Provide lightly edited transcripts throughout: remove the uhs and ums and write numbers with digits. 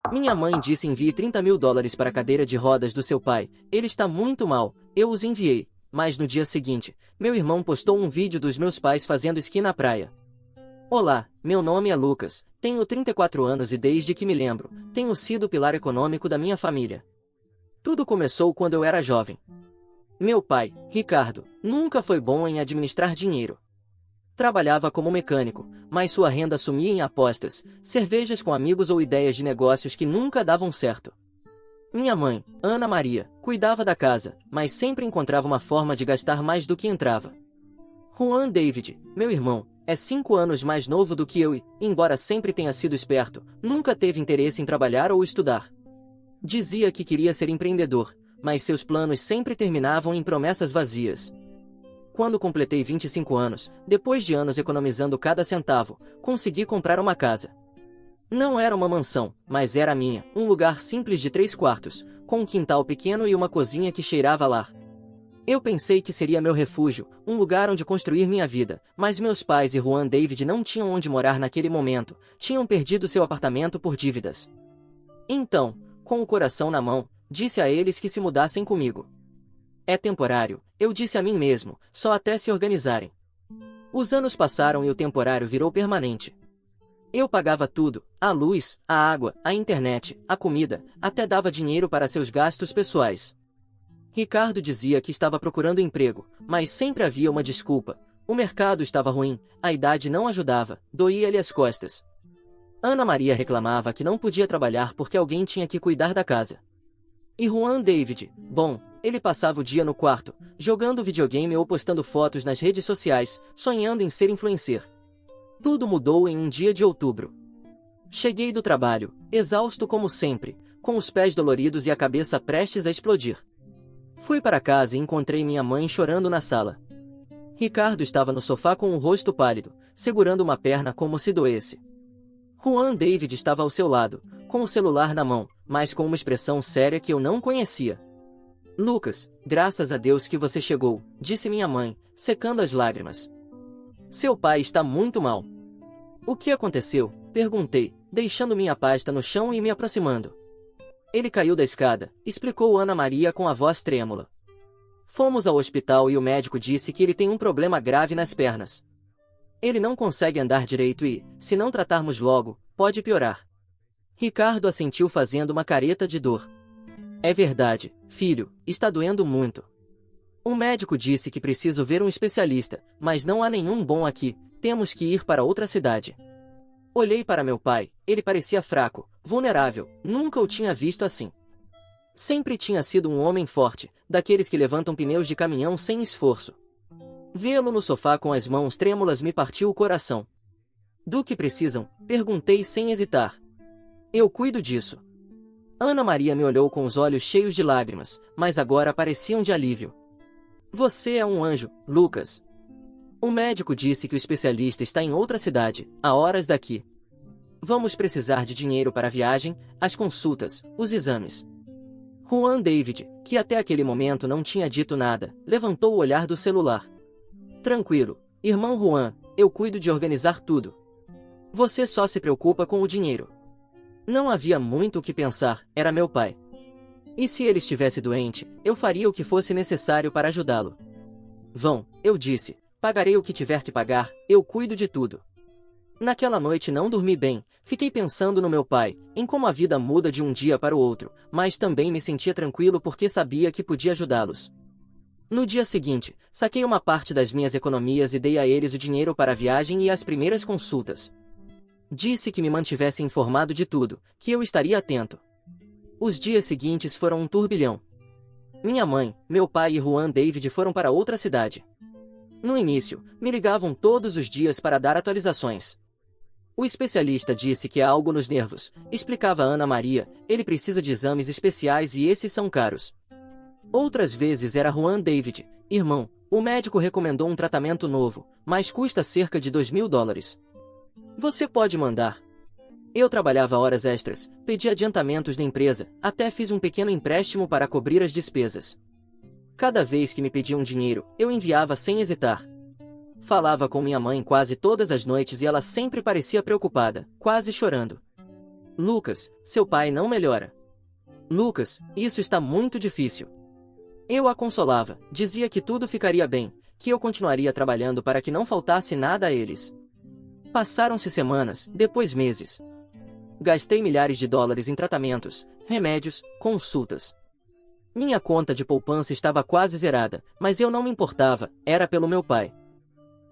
Minha mãe disse envie $30.000 para a cadeira de rodas do seu pai. Ele está muito mal. Eu os enviei. Mas no dia seguinte, meu irmão postou um vídeo dos meus pais fazendo esqui na praia. Olá, meu nome é Lucas. Tenho 34 anos e desde que me lembro, tenho sido o pilar econômico da minha família. Tudo começou quando eu era jovem. Meu pai, Ricardo, nunca foi bom em administrar dinheiro. Trabalhava como mecânico, mas sua renda sumia em apostas, cervejas com amigos ou ideias de negócios que nunca davam certo. Minha mãe, Ana Maria, cuidava da casa, mas sempre encontrava uma forma de gastar mais do que entrava. Juan David, meu irmão, é 5 anos mais novo do que eu e, embora sempre tenha sido esperto, nunca teve interesse em trabalhar ou estudar. Dizia que queria ser empreendedor, mas seus planos sempre terminavam em promessas vazias. Quando completei 25 anos, depois de anos economizando cada centavo, consegui comprar uma casa. Não era uma mansão, mas era a minha, um lugar simples de 3 quartos, com um quintal pequeno e uma cozinha que cheirava a lar. Eu pensei que seria meu refúgio, um lugar onde construir minha vida, mas meus pais e Juan David não tinham onde morar naquele momento, tinham perdido seu apartamento por dívidas. Então, com o coração na mão, disse a eles que se mudassem comigo. É temporário, eu disse a mim mesmo, só até se organizarem. Os anos passaram e o temporário virou permanente. Eu pagava tudo, a luz, a água, a internet, a comida, até dava dinheiro para seus gastos pessoais. Ricardo dizia que estava procurando emprego, mas sempre havia uma desculpa. O mercado estava ruim, a idade não ajudava, doía-lhe as costas. Ana Maria reclamava que não podia trabalhar porque alguém tinha que cuidar da casa. E Juan David, bom, ele passava o dia no quarto, jogando videogame ou postando fotos nas redes sociais, sonhando em ser influencer. Tudo mudou em um dia de outubro. Cheguei do trabalho, exausto como sempre, com os pés doloridos e a cabeça prestes a explodir. Fui para casa e encontrei minha mãe chorando na sala. Ricardo estava no sofá com o rosto pálido, segurando uma perna como se doesse. Juan David estava ao seu lado, com o celular na mão, mas com uma expressão séria que eu não conhecia. Lucas, graças a Deus que você chegou, disse minha mãe, secando as lágrimas. Seu pai está muito mal. O que aconteceu? Perguntei, deixando minha pasta no chão e me aproximando. Ele caiu da escada, explicou Ana Maria com a voz trêmula. Fomos ao hospital e o médico disse que ele tem um problema grave nas pernas. Ele não consegue andar direito e, se não tratarmos logo, pode piorar. Ricardo assentiu fazendo uma careta de dor. É verdade, filho, está doendo muito. O médico disse que preciso ver um especialista, mas não há nenhum bom aqui, temos que ir para outra cidade. Olhei para meu pai, ele parecia fraco, vulnerável, nunca o tinha visto assim. Sempre tinha sido um homem forte, daqueles que levantam pneus de caminhão sem esforço. Vê-lo no sofá com as mãos trêmulas me partiu o coração. Do que precisam? Perguntei sem hesitar. Eu cuido disso. Ana Maria me olhou com os olhos cheios de lágrimas, mas agora pareciam de alívio. Você é um anjo, Lucas. O médico disse que o especialista está em outra cidade, a horas daqui. Vamos precisar de dinheiro para a viagem, as consultas, os exames. Juan David, que até aquele momento não tinha dito nada, levantou o olhar do celular. Tranquilo, irmão Juan, eu cuido de organizar tudo. Você só se preocupa com o dinheiro. Não havia muito o que pensar, era meu pai. E se ele estivesse doente, eu faria o que fosse necessário para ajudá-lo. Vão, eu disse, pagarei o que tiver que pagar, eu cuido de tudo. Naquela noite não dormi bem, fiquei pensando no meu pai, em como a vida muda de um dia para o outro, mas também me sentia tranquilo porque sabia que podia ajudá-los. No dia seguinte, saquei uma parte das minhas economias e dei a eles o dinheiro para a viagem e as primeiras consultas. Disse que me mantivesse informado de tudo, que eu estaria atento. Os dias seguintes foram um turbilhão. Minha mãe, meu pai e Juan David foram para outra cidade. No início, me ligavam todos os dias para dar atualizações. O especialista disse que há algo nos nervos, explicava Ana Maria, ele precisa de exames especiais e esses são caros. Outras vezes era Juan David, irmão, o médico recomendou um tratamento novo, mas custa cerca de $2.000. Você pode mandar. Eu trabalhava horas extras, pedi adiantamentos da empresa, até fiz um pequeno empréstimo para cobrir as despesas. Cada vez que me pediam dinheiro, eu enviava sem hesitar. Falava com minha mãe quase todas as noites e ela sempre parecia preocupada, quase chorando. Lucas, seu pai não melhora. Lucas, isso está muito difícil. Eu a consolava, dizia que tudo ficaria bem, que eu continuaria trabalhando para que não faltasse nada a eles. Passaram-se semanas, depois meses. Gastei milhares de dólares em tratamentos, remédios, consultas. Minha conta de poupança estava quase zerada, mas eu não me importava, era pelo meu pai.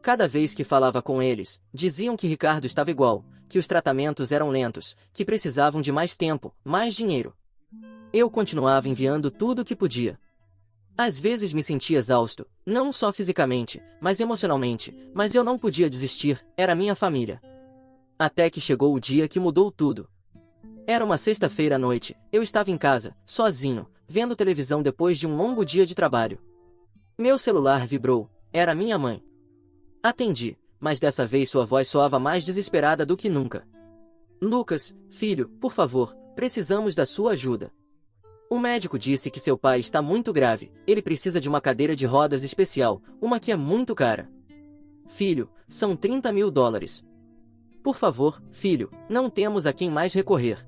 Cada vez que falava com eles, diziam que Ricardo estava igual, que os tratamentos eram lentos, que precisavam de mais tempo, mais dinheiro. Eu continuava enviando tudo o que podia. Às vezes me sentia exausto, não só fisicamente, mas emocionalmente, mas eu não podia desistir, era minha família. Até que chegou o dia que mudou tudo. Era uma sexta-feira à noite, eu estava em casa, sozinho, vendo televisão depois de um longo dia de trabalho. Meu celular vibrou, era minha mãe. Atendi, mas dessa vez sua voz soava mais desesperada do que nunca. Lucas, filho, por favor, precisamos da sua ajuda. O médico disse que seu pai está muito grave, ele precisa de uma cadeira de rodas especial, uma que é muito cara. Filho, são 30 mil dólares. Por favor, filho, não temos a quem mais recorrer.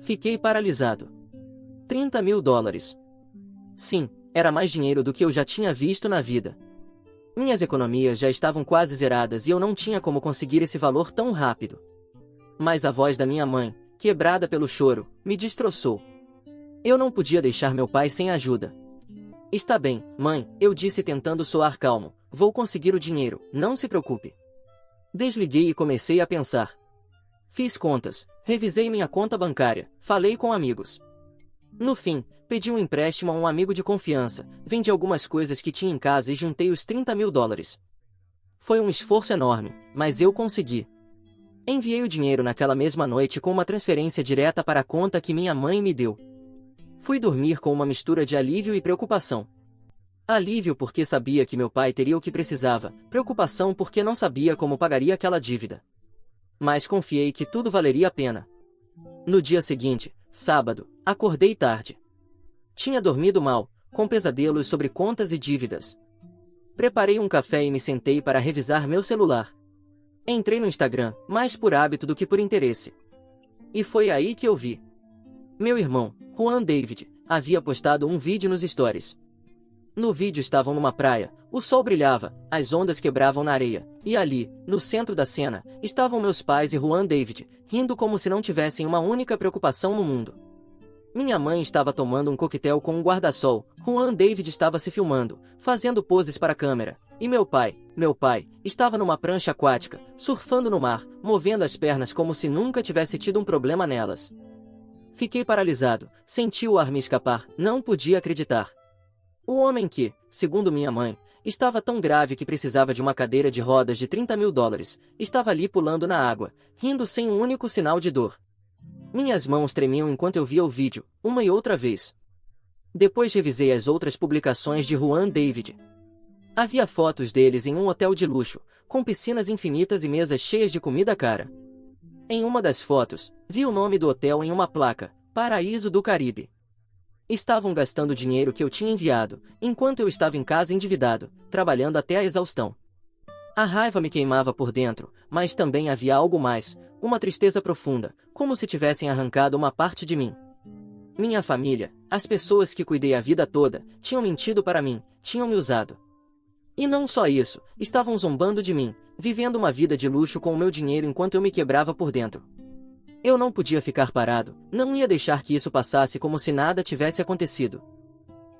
Fiquei paralisado. 30 mil dólares. Sim, era mais dinheiro do que eu já tinha visto na vida. Minhas economias já estavam quase zeradas e eu não tinha como conseguir esse valor tão rápido. Mas a voz da minha mãe, quebrada pelo choro, me destroçou. Eu não podia deixar meu pai sem ajuda. Está bem, mãe, eu disse tentando soar calmo, vou conseguir o dinheiro, não se preocupe. Desliguei e comecei a pensar. Fiz contas, revisei minha conta bancária, falei com amigos. No fim, pedi um empréstimo a um amigo de confiança, vendi algumas coisas que tinha em casa e juntei os 30 mil dólares. Foi um esforço enorme, mas eu consegui. Enviei o dinheiro naquela mesma noite com uma transferência direta para a conta que minha mãe me deu. Fui dormir com uma mistura de alívio e preocupação. Alívio porque sabia que meu pai teria o que precisava, preocupação porque não sabia como pagaria aquela dívida. Mas confiei que tudo valeria a pena. No dia seguinte, sábado, acordei tarde. Tinha dormido mal, com pesadelos sobre contas e dívidas. Preparei um café e me sentei para revisar meu celular. Entrei no Instagram, mais por hábito do que por interesse. E foi aí que eu vi. Meu irmão, Juan David, havia postado um vídeo nos stories. No vídeo estavam numa praia, o sol brilhava, as ondas quebravam na areia, e ali, no centro da cena, estavam meus pais e Juan David, rindo como se não tivessem uma única preocupação no mundo. Minha mãe estava tomando um coquetel com um guarda-sol, Juan David estava se filmando, fazendo poses para a câmera, e meu pai, estava numa prancha aquática, surfando no mar, movendo as pernas como se nunca tivesse tido um problema nelas. Fiquei paralisado, senti o ar me escapar, não podia acreditar. O homem que, segundo minha mãe, estava tão grave que precisava de uma cadeira de rodas de 30 mil dólares, estava ali pulando na água, rindo sem um único sinal de dor. Minhas mãos tremiam enquanto eu via o vídeo, uma e outra vez. Depois revisei as outras publicações de Juan David. Havia fotos deles em um hotel de luxo, com piscinas infinitas e mesas cheias de comida cara. Em uma das fotos, vi o nome do hotel em uma placa, Paraíso do Caribe. Estavam gastando o dinheiro que eu tinha enviado, enquanto eu estava em casa endividado, trabalhando até a exaustão. A raiva me queimava por dentro, mas também havia algo mais, uma tristeza profunda, como se tivessem arrancado uma parte de mim. Minha família, as pessoas que cuidei a vida toda, tinham mentido para mim, tinham me usado. E não só isso, estavam zombando de mim, vivendo uma vida de luxo com o meu dinheiro enquanto eu me quebrava por dentro. Eu não podia ficar parado, não ia deixar que isso passasse como se nada tivesse acontecido.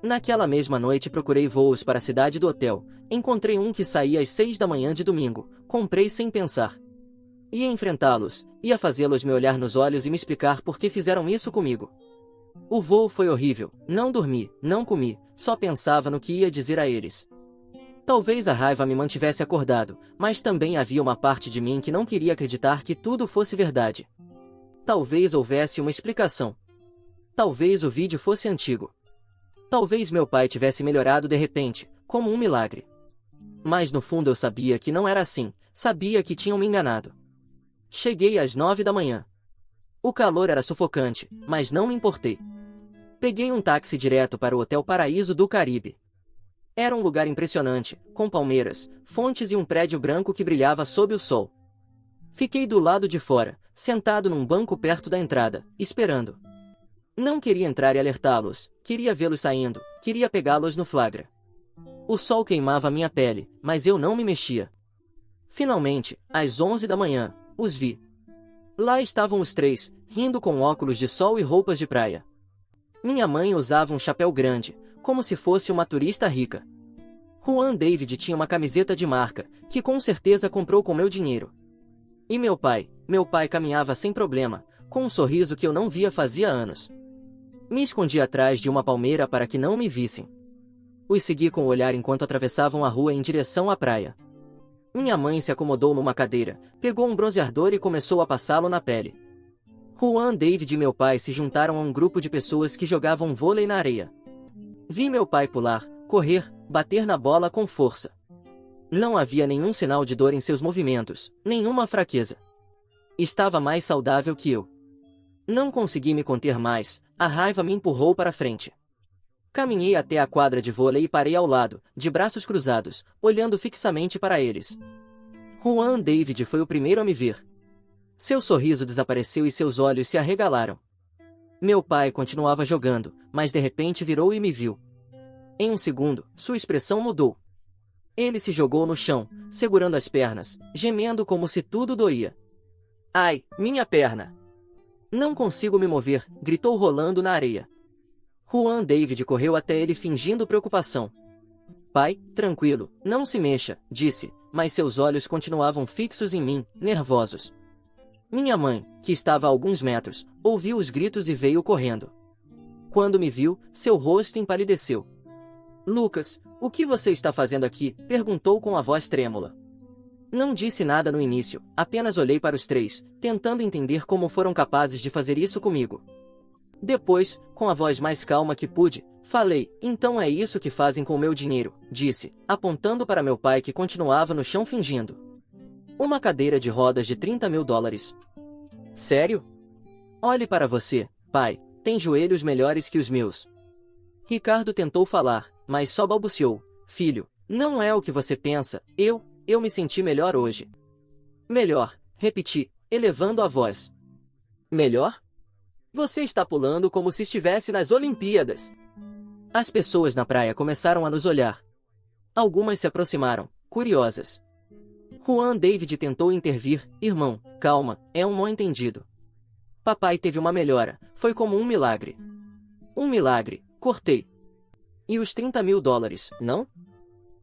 Naquela mesma noite procurei voos para a cidade do hotel, encontrei um que saía às 6 da manhã de domingo, comprei sem pensar. Ia enfrentá-los, ia fazê-los me olhar nos olhos e me explicar por que fizeram isso comigo. O voo foi horrível, não dormi, não comi, só pensava no que ia dizer a eles. Talvez a raiva me mantivesse acordado, mas também havia uma parte de mim que não queria acreditar que tudo fosse verdade. Talvez houvesse uma explicação. Talvez o vídeo fosse antigo. Talvez meu pai tivesse melhorado de repente, como um milagre. Mas no fundo eu sabia que não era assim, sabia que tinham me enganado. Cheguei às 9 da manhã. O calor era sufocante, mas não me importei. Peguei um táxi direto para o Hotel Paraíso do Caribe. Era um lugar impressionante, com palmeiras, fontes e um prédio branco que brilhava sob o sol. Fiquei do lado de fora, sentado num banco perto da entrada, esperando. Não queria entrar e alertá-los, queria vê-los saindo, queria pegá-los no flagra. O sol queimava minha pele, mas eu não me mexia. Finalmente, às 11 da manhã, os vi. Lá estavam os três, rindo com óculos de sol e roupas de praia. Minha mãe usava um chapéu grande, como se fosse uma turista rica. Juan David tinha uma camiseta de marca, que com certeza comprou com meu dinheiro. E meu pai caminhava sem problema, com um sorriso que eu não via fazia anos. Me escondi atrás de uma palmeira para que não me vissem. Os segui com o olhar enquanto atravessavam a rua em direção à praia. Minha mãe se acomodou numa cadeira, pegou um bronzeador e começou a passá-lo na pele. Juan David e meu pai se juntaram a um grupo de pessoas que jogavam vôlei na areia. Vi meu pai pular, correr, bater na bola com força. Não havia nenhum sinal de dor em seus movimentos, nenhuma fraqueza. Estava mais saudável que eu. Não consegui me conter mais, a raiva me empurrou para frente. Caminhei até a quadra de vôlei e parei ao lado, de braços cruzados, olhando fixamente para eles. Juan David foi o primeiro a me ver. Seu sorriso desapareceu e seus olhos se arregalaram. Meu pai continuava jogando, mas de repente virou e me viu. Em um segundo, sua expressão mudou. Ele se jogou no chão, segurando as pernas, gemendo como se tudo doía. Ai, minha perna! Não consigo me mover, gritou rolando na areia. Juan David correu até ele fingindo preocupação. Pai, tranquilo, não se mexa, disse, mas seus olhos continuavam fixos em mim, nervosos. Minha mãe, que estava a alguns metros, ouviu os gritos e veio correndo. Quando me viu, seu rosto empalideceu. Lucas, o que você está fazendo aqui? Perguntou com a voz trêmula. Não disse nada no início, apenas olhei para os três, tentando entender como foram capazes de fazer isso comigo. Depois, com a voz mais calma que pude, falei, então é isso que fazem com o meu dinheiro, disse, apontando para meu pai que continuava no chão fingindo. Uma cadeira de rodas de 30 mil dólares. Sério? Olhe para você, pai, tem joelhos melhores que os meus. Ricardo tentou falar, mas só balbuciou, filho, não é o que você pensa, eu me senti melhor hoje. Melhor, repeti, elevando a voz. Melhor? Você está pulando como se estivesse nas Olimpíadas. As pessoas na praia começaram a nos olhar. Algumas se aproximaram, curiosas. Juan David tentou intervir, irmão, calma, é um mal-entendido. Papai teve uma melhora, foi como um milagre. Um milagre, cortei. E os 30 mil dólares, não?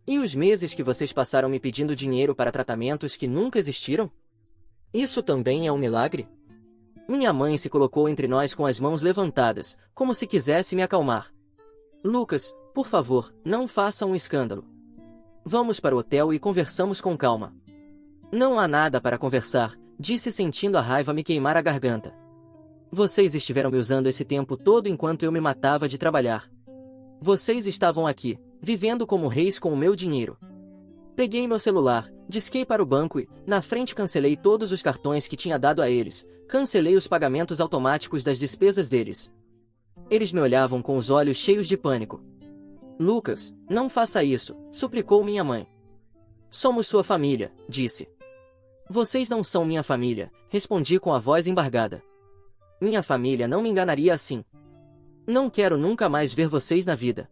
E os meses que vocês passaram me pedindo dinheiro para tratamentos que nunca existiram? Isso também é um milagre? Minha mãe se colocou entre nós com as mãos levantadas, como se quisesse me acalmar. Lucas, por favor, não faça um escândalo. Vamos para o hotel e conversamos com calma. Não há nada para conversar, disse sentindo a raiva me queimar a garganta. Vocês estiveram me usando esse tempo todo enquanto eu me matava de trabalhar. Vocês estavam aqui, vivendo como reis com o meu dinheiro. Peguei meu celular, disquei para o banco e, na frente, cancelei todos os cartões que tinha dado a eles, cancelei os pagamentos automáticos das despesas deles. Eles me olhavam com os olhos cheios de pânico. Lucas, não faça isso, suplicou minha mãe. Somos sua família, disse. Vocês não são minha família, respondi com a voz embargada. Minha família não me enganaria assim. Não quero nunca mais ver vocês na vida.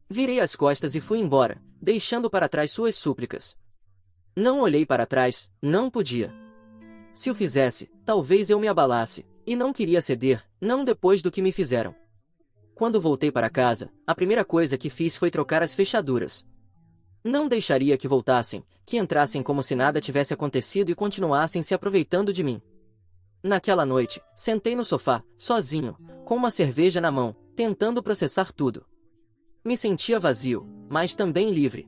Virei as costas e fui embora, deixando para trás suas súplicas. Não olhei para trás, não podia. Se o fizesse, talvez eu me abalasse, e não queria ceder, não depois do que me fizeram. Quando voltei para casa, a primeira coisa que fiz foi trocar as fechaduras. Não deixaria que voltassem, que entrassem como se nada tivesse acontecido e continuassem se aproveitando de mim. Naquela noite, sentei no sofá, sozinho, com uma cerveja na mão, tentando processar tudo. Me sentia vazio, mas também livre.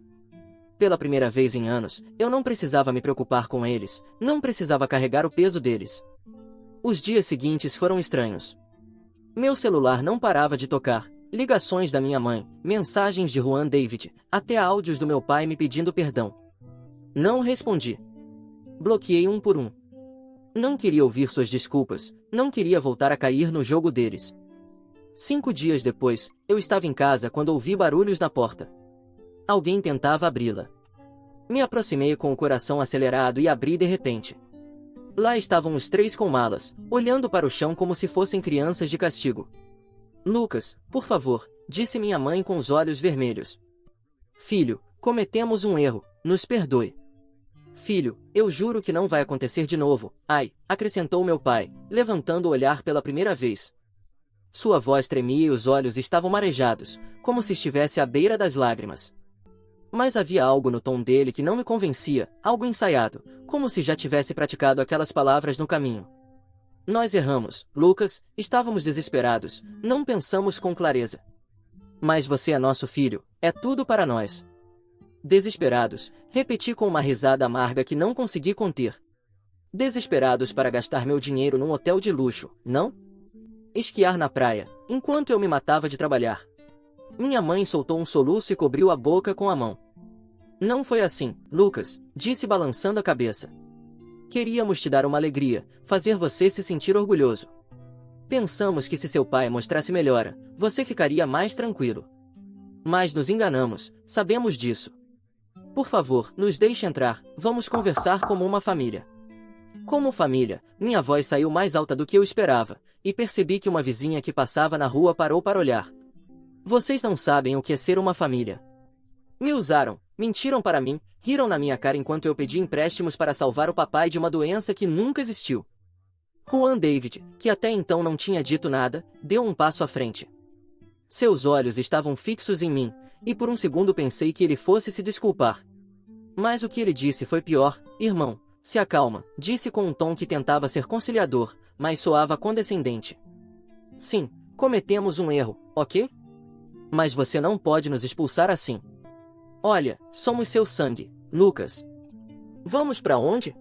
Pela primeira vez em anos, eu não precisava me preocupar com eles, não precisava carregar o peso deles. Os dias seguintes foram estranhos. Meu celular não parava de tocar, ligações da minha mãe, mensagens de Juan David, até áudios do meu pai me pedindo perdão. Não respondi. Bloqueei um por um. Não queria ouvir suas desculpas, não queria voltar a cair no jogo deles. 5 dias depois, eu estava em casa quando ouvi barulhos na porta. Alguém tentava abri-la. Me aproximei com o coração acelerado e abri de repente. Lá estavam os três com malas, olhando para o chão como se fossem crianças de castigo. Lucas, por favor, disse minha mãe com os olhos vermelhos. Filho, cometemos um erro, nos perdoe. Filho, eu juro que não vai acontecer de novo, ai, acrescentou meu pai, levantando o olhar pela primeira vez. Sua voz tremia e os olhos estavam marejados, como se estivesse à beira das lágrimas. Mas havia algo no tom dele que não me convencia, algo ensaiado, como se já tivesse praticado aquelas palavras no caminho. Nós erramos, Lucas, estávamos desesperados, não pensamos com clareza. Mas você é nosso filho, é tudo para nós. Desesperados, repeti com uma risada amarga que não consegui conter. Desesperados para gastar meu dinheiro num hotel de luxo, não? Esquiar na praia, enquanto eu me matava de trabalhar. Minha mãe soltou um soluço e cobriu a boca com a mão. Não foi assim, Lucas, disse balançando a cabeça. Queríamos te dar uma alegria, fazer você se sentir orgulhoso. Pensamos que se seu pai mostrasse melhora, você ficaria mais tranquilo. Mas nos enganamos, sabemos disso. Por favor, nos deixe entrar, vamos conversar como uma família. Como família, minha voz saiu mais alta do que eu esperava, e percebi que uma vizinha que passava na rua parou para olhar. Vocês não sabem o que é ser uma família. Me usaram, mentiram para mim, riram na minha cara enquanto eu pedi empréstimos para salvar o papai de uma doença que nunca existiu. Juan David, que até então não tinha dito nada, deu um passo à frente. Seus olhos estavam fixos em mim, e por um segundo pensei que ele fosse se desculpar. Mas o que ele disse foi pior. Irmão, se acalma, disse com um tom que tentava ser conciliador, mas soava condescendente. Sim, cometemos um erro, ok? Mas você não pode nos expulsar assim. Olha, somos seu sangue, Lucas. Vamos para onde?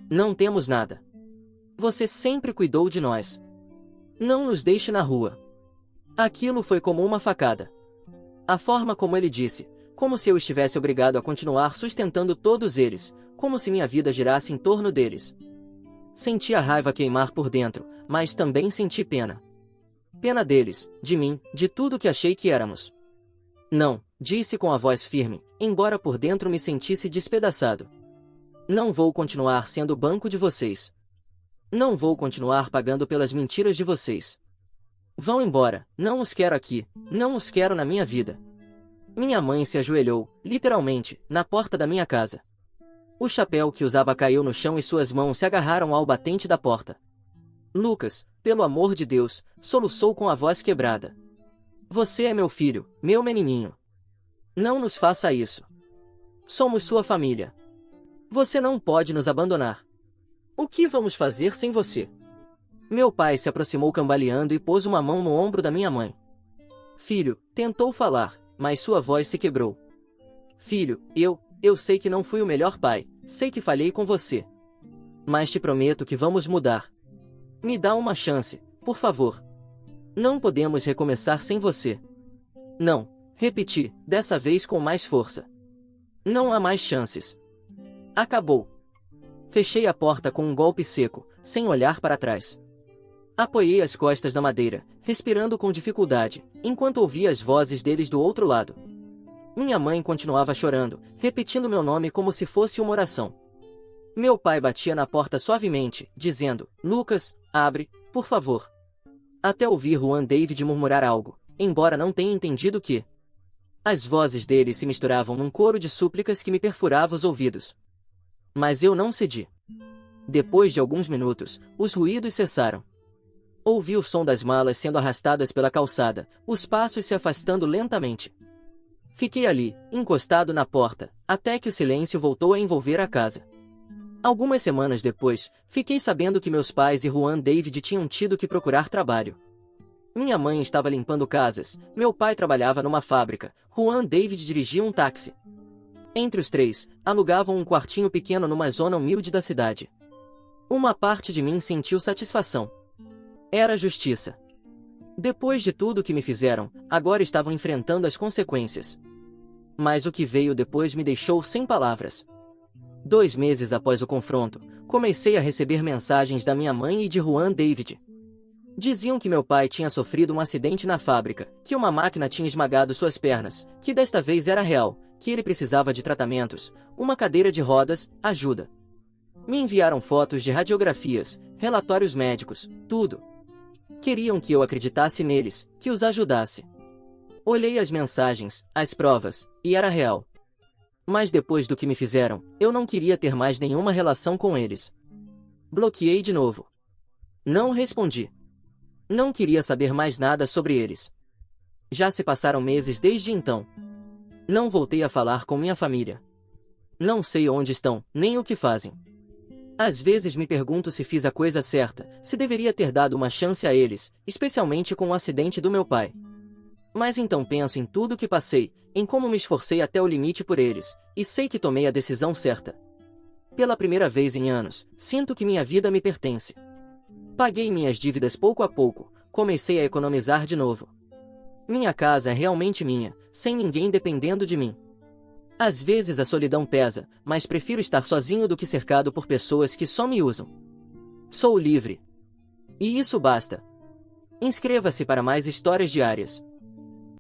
Não temos nada. Você sempre cuidou de nós. Não nos deixe na rua. Aquilo foi como uma facada. A forma como ele disse, como se eu estivesse obrigado a continuar sustentando todos eles, como se minha vida girasse em torno deles. Senti a raiva queimar por dentro, mas também senti pena. Pena deles, de mim, de tudo que achei que éramos. Não, disse com a voz firme, embora por dentro me sentisse despedaçado. Não vou continuar sendo o banco de vocês. Não vou continuar pagando pelas mentiras de vocês. Vão embora, não os quero aqui, não os quero na minha vida. Minha mãe se ajoelhou, literalmente, na porta da minha casa. O chapéu que usava caiu no chão e suas mãos se agarraram ao batente da porta. Lucas, pelo amor de Deus, soluçou com a voz quebrada. Você é meu filho, meu menininho. Não nos faça isso. Somos sua família. Você não pode nos abandonar. O que vamos fazer sem você? Meu pai se aproximou cambaleando e pôs uma mão no ombro da minha mãe. Filho, tentou falar, mas sua voz se quebrou. Filho, eu sei que não fui o melhor pai, sei que falhei com você. Mas te prometo que vamos mudar. Me dá uma chance, por favor. Não podemos recomeçar sem você. Não, repeti, dessa vez com mais força. Não há mais chances. Acabou. Fechei a porta com um golpe seco, sem olhar para trás. Apoiei as costas na madeira, respirando com dificuldade, enquanto ouvia as vozes deles do outro lado. Minha mãe continuava chorando, repetindo meu nome como se fosse uma oração. Meu pai batia na porta suavemente, dizendo, Lucas, abre, por favor. Até ouvi Juan David murmurar algo, embora não tenha entendido o que. As vozes dele se misturavam num coro de súplicas que me perfurava os ouvidos. Mas eu não cedi. Depois de alguns minutos, os ruídos cessaram. Ouvi o som das malas sendo arrastadas pela calçada, os passos se afastando lentamente. Fiquei ali, encostado na porta, até que o silêncio voltou a envolver a casa. Algumas semanas depois, fiquei sabendo que meus pais e Juan David tinham tido que procurar trabalho. Minha mãe estava limpando casas, meu pai trabalhava numa fábrica, Juan David dirigia um táxi. Entre os três, alugavam um quartinho pequeno numa zona humilde da cidade. Uma parte de mim sentiu satisfação. Era justiça. Depois de tudo que me fizeram, agora estavam enfrentando as consequências. Mas o que veio depois me deixou sem palavras. 2 meses após o confronto, comecei a receber mensagens da minha mãe e de Juan David. Diziam que meu pai tinha sofrido um acidente na fábrica, que uma máquina tinha esmagado suas pernas, que desta vez era real, que ele precisava de tratamentos, uma cadeira de rodas, ajuda. Me enviaram fotos de radiografias, relatórios médicos, tudo. Queriam que eu acreditasse neles, que os ajudasse. Olhei as mensagens, as provas, e era real. Mas depois do que me fizeram, eu não queria ter mais nenhuma relação com eles. Bloqueei de novo. Não respondi. Não queria saber mais nada sobre eles. Já se passaram meses desde então. Não voltei a falar com minha família. Não sei onde estão, nem o que fazem. Às vezes me pergunto se fiz a coisa certa, se deveria ter dado uma chance a eles, especialmente com o acidente do meu pai. Mas então penso em tudo que passei, em como me esforcei até o limite por eles, e sei que tomei a decisão certa. Pela primeira vez em anos, sinto que minha vida me pertence. Paguei minhas dívidas pouco a pouco, comecei a economizar de novo. Minha casa é realmente minha, sem ninguém dependendo de mim. Às vezes a solidão pesa, mas prefiro estar sozinho do que cercado por pessoas que só me usam. Sou livre. E isso basta. Inscreva-se para mais histórias diárias.